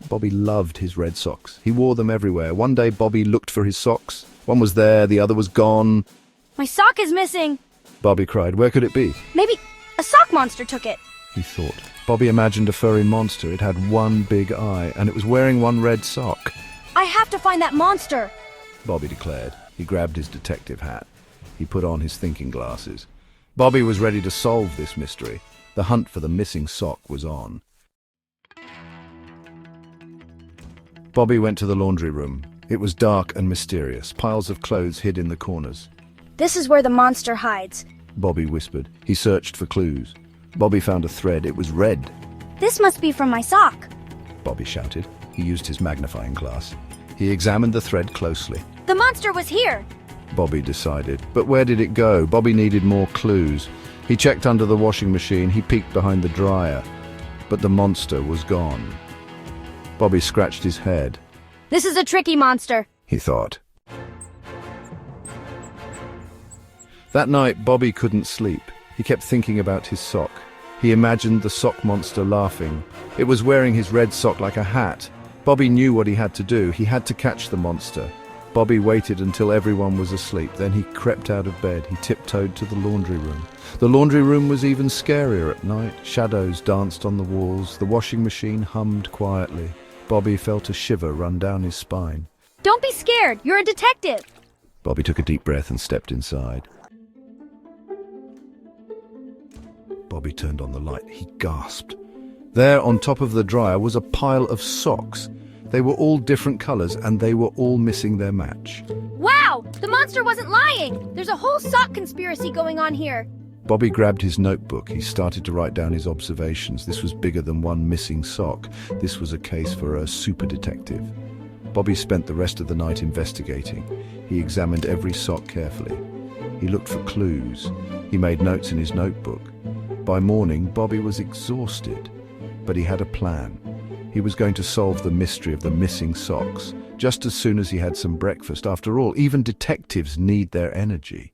Bobby loved his red socks. He wore them everywhere. One day Bobby looked for his socks. One was there, the other was gone. My sock is missing. Bobby cried. Where could it be? Maybe a sock monster took it. He thought. Bobby imagined a furry monster. It had one big eye, and it was wearing one red sock. I have to find that monster. Bobby declared. He grabbed his detective hat. He put on his thinking glasses. Bobby was ready to solve this mystery. The hunt for the missing sock was on. Bobby went to the laundry room. It was dark and mysterious. Piles of clothes hid in the corners. This is where the monster hides. Bobby whispered. He searched for clues. Bobby found a thread. It was red. This must be from my sock. Bobby shouted. He used his magnifying glass. He examined the thread closely. The monster was here. Bobby decided. But where did it go? Bobby needed more clues. He checked under the washing machine. He peeked behind the dryer. But the monster was gone. Bobby scratched his head. This is a tricky monster, he thought. That night, Bobby couldn't sleep. He kept thinking about his sock. He imagined the sock monster laughing. It was wearing his red sock like a hat. Bobby knew what he had to do. He had to catch the monster. Bobby waited until everyone was asleep. Then he crept out of bed. He tiptoed to the laundry room. The laundry room was even scarier at night. Shadows danced on the walls. The washing machine hummed quietly. Bobby felt a shiver run down his spine. Don't be scared. You're a detective. Bobby took a deep breath and stepped inside. Bobby turned on the light. He gasped. There, on top of the dryer, was a pile of socks. They were all different colors, and they were all missing their match. Wow! The monster wasn't lying! There's a whole sock conspiracy going on here. Bobby grabbed his notebook. He started to write down his observations. This was bigger than one missing sock. This was a case for a super detective. Bobby spent the rest of the night investigating. He examined every sock carefully. He looked for clues. He made notes in his notebook. By morning, Bobby was exhausted, but he had a plan. He was going to solve the mystery of the missing socks just as soon as he had some breakfast. After all, even detectives need their energy.